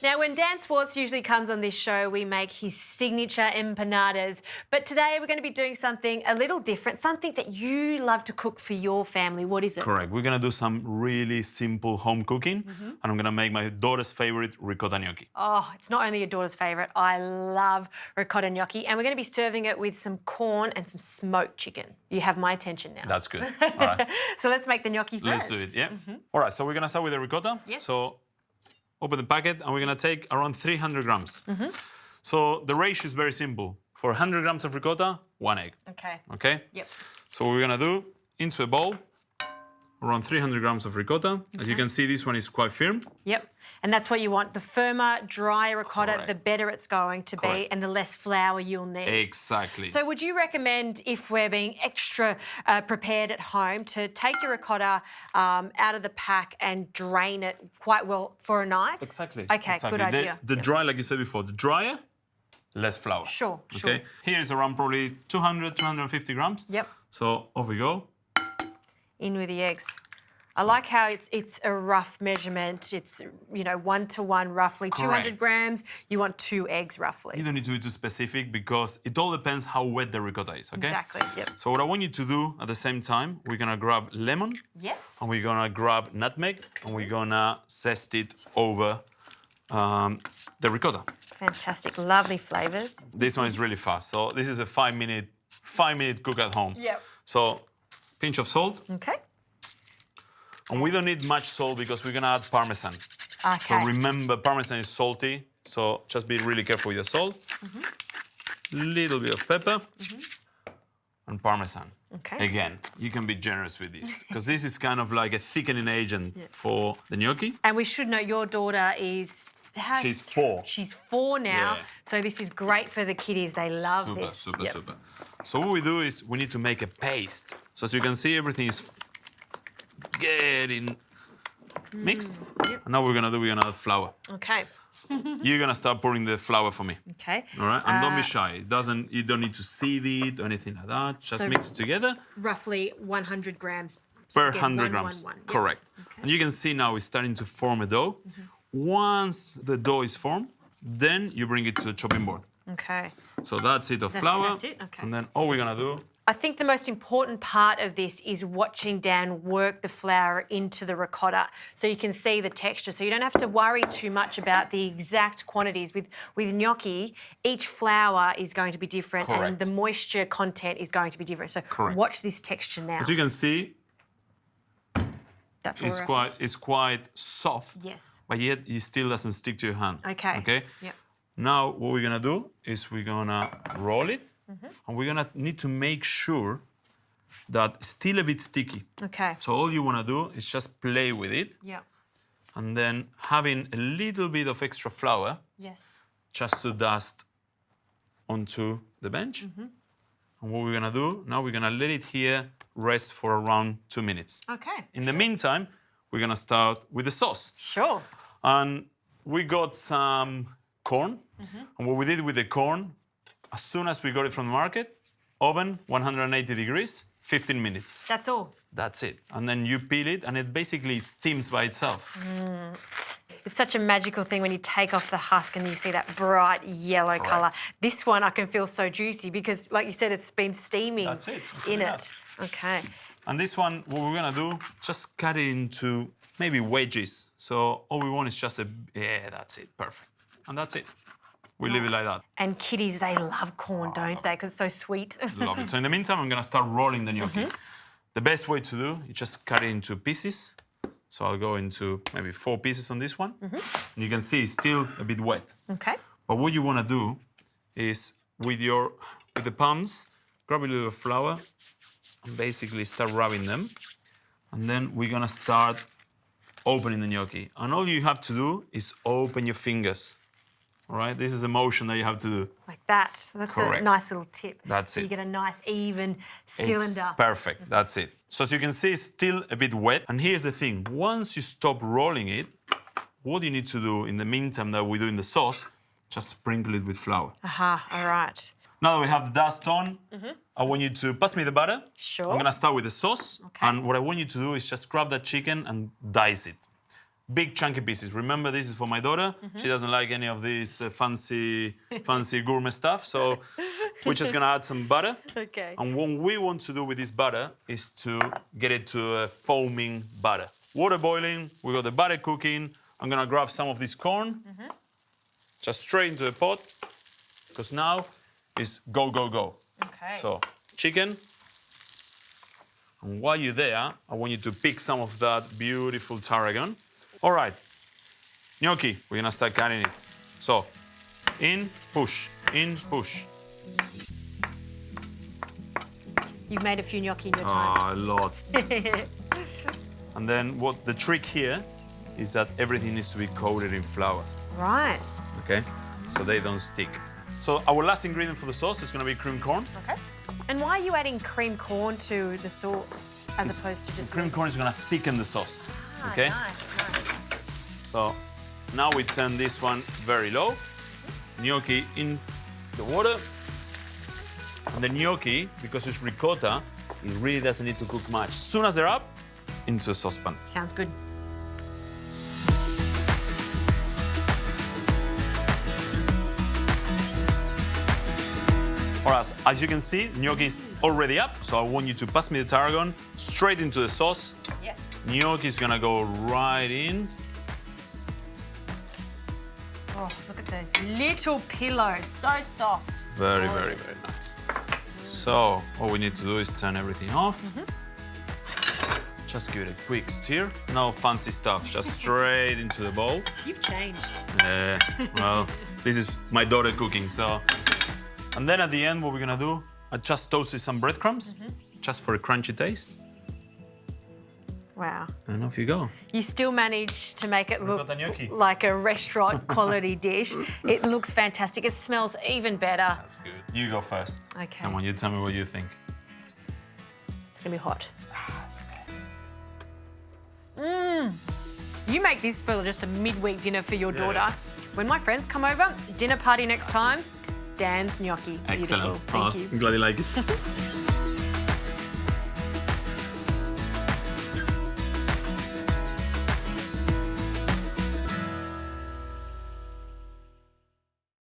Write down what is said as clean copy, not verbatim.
Now, when Dan Szwarc usually comes on this show, we make his signature empanadas. But today we're going to be doing something a little different, something that you love to cook for your family. What is it? Correct. We're going to do some really simple home cooking, and I'm going to make my daughter's favorite ricotta gnocchi. Oh, it's not only your daughter's favourite. I love ricotta gnocchi, and we're going to be serving it with some corn and some smoked chicken. You have my attention now. That's good. All right. So let's make the gnocchi first. Let's do it, yeah? All right, so we're going to start with the ricotta. Yes. So open the packet, and we're going to take around 300 grams. So the ratio is very simple. For 100 grams of ricotta, 1 egg. Okay. Okay? Yep. So what we're going to do, into a bowl, around 300 grams of ricotta. As you can see, this one is quite firm. Yep. And that's what you want. The firmer, drier ricotta, Correct. the better it's going to be, Correct. and the less flour you'll need. Exactly. So would you recommend, if we're being extra prepared at home, to take your ricotta out of the pack and drain it quite well for a night? Exactly. Okay, exactly. good idea. The dry, like you said before, the drier, less flour. Sure, Okay? Here is around probably 200, 250 grams. Yep. So off we go. In with the eggs. I like how it's a rough measurement. It's, 1-to-1 roughly. Correct. 200 grams, you want 2 eggs roughly. You don't need to be too specific because it all depends how wet the ricotta is, okay? Exactly, yep. So what I want you to do at the same time, we're gonna grab lemon. Yes. And we're gonna grab nutmeg and we're gonna zest it over the ricotta. Fantastic, lovely flavours. This one is really fast. So this is a 5-minute cook at home. Yep. So pinch of salt. Okay. And we don't need much salt because we're gonna add parmesan. Okay. So remember, parmesan is salty, so just be really careful with the salt. Little bit of pepper and parmesan. Okay. Again, you can be generous with this because this is kind of like a thickening agent for the gnocchi. And we should know your daughter is... She's 4. She's 4 now, Yeah. so this is great for the kiddies. They love this. Super, Yep. super. So what we do is we need to make a paste. So as you can see, everything is getting mixed. Yep. And now we're gonna add flour. Okay. You're gonna start pouring the flour for me. Okay. All right, and don't be shy. You don't need to sieve it or anything like that. Just So- mix it together Roughly 100 grams. per Again, 100 1, grams. 1, 1. Yep. Correct. Okay. And you can see now it's starting to form a dough. Once the dough is formed, then you bring it to the chopping board. Okay. So that's it of flour. That's it, okay. And then all we're gonna do. I think the most important part of this is watching Dan work the flour into the ricotta so you can see the texture. So you don't have to worry too much about the exact quantities. With gnocchi, each flour is going to be different and Correct. the moisture content is going to be different. So Correct. watch this texture now. As you can see, That's what we're after. it's quite soft. Yes. But yet it still doesn't stick to your hand. Okay. Okay? Yep. Now what we're gonna do is we're gonna roll it and we're gonna need to make sure that it's still a bit sticky. Okay. So all you wanna do is just play with it Yeah. and then having a little bit of extra flour Yes. just to dust onto the bench. And what we're gonna do, now we're gonna let it here rest for around 2 minutes. Okay. In the meantime, we're gonna start with the sauce. Sure. And we got some corn. And what we did with the corn, as soon as we got it from the market, oven, 180 degrees, 15 minutes. That's all. That's it. And then you peel it, and it basically steams by itself. It's such a magical thing when you take off the husk and you see that bright yellow colour. This one I can feel so juicy because, like you said, it's been steaming That's it. That's in what it. Okay. And this one, what we're gonna do, just cut it into maybe wedges. So all we want is just that's it, perfect. And that's it. We leave it like that. And kiddies, they love corn, don't they? Because it's so sweet. Love it. So in the meantime, I'm gonna start rolling the gnocchi. The best way to do is just cut it into pieces. So I'll go into maybe 4 pieces on this one. And you can see it's still a bit wet. Okay. But what you wanna do is with the palms, grab a little flour and basically start rubbing them. And then we're gonna start opening the gnocchi. And all you have to do is open your fingers. All right, this is a motion that you have to do. Like that. So that's Correct. a nice little tip. That's so it. You get a nice, even cylinder. It's perfect, that's it. So as you can see, it's still a bit wet. And here's the thing, once you stop rolling it, what you need to do in the meantime that we're doing the sauce, just sprinkle it with flour. Aha, all right. Now that we have the dust on, I want you to pass me the butter. Sure. I'm gonna start with the sauce. Okay. And what I want you to do is just grab that chicken and dice it. big chunky pieces. Remember, this is for my daughter. She doesn't like any of this fancy gourmet stuff. So we're just gonna add some butter. Okay. And what we want to do with this butter is to get it to a foaming butter. Water boiling, we got the butter cooking. I'm gonna grab some of this corn, just straight into the pot, because now it's go, go, go. Okay. So chicken. And while you're there, I want you to pick some of that beautiful tarragon. All right, gnocchi, we're gonna start cutting it. So, in, push, in, push. You've made a few gnocchi in your time. A lot. And then what the trick here is that everything needs to be coated in flour, Right. okay? So they don't stick. So our last ingredient for the sauce is gonna be cream corn. Okay. And why are you adding cream corn to the sauce as opposed to just Cream corn is gonna thicken the sauce, Ah, okay? Nice. So now we turn this one very low. Gnocchi in the water. And the gnocchi, because it's ricotta, it really doesn't need to cook much. As soon as they're up, into a saucepan. Sounds good. All right, as you can see, gnocchi is already up. So I want you to pass me the tarragon straight into the sauce. Yes. Gnocchi is gonna go right in. Oh, look at those little pillows. So soft. Very, very, very nice. So all we need to do is turn everything off. Just give it a quick stir. No fancy stuff, just straight into the bowl. You've changed. Well, this is my daughter cooking, so. And then at the end, what we're gonna do, I just toasted some breadcrumbs, just for a crunchy taste. Wow. And off you go. You still managed to make it look Ricotta gnocchi. like a restaurant quality dish. It looks fantastic. It smells even better. That's good. You go first. Okay. Come on, you tell me what you think. It's gonna be hot. That's okay. You make this for just a midweek dinner for your daughter. Yeah. When my friends come over, dinner party next time, Dan's gnocchi. Excellent. Beautiful. Thank you. I'm glad you like it.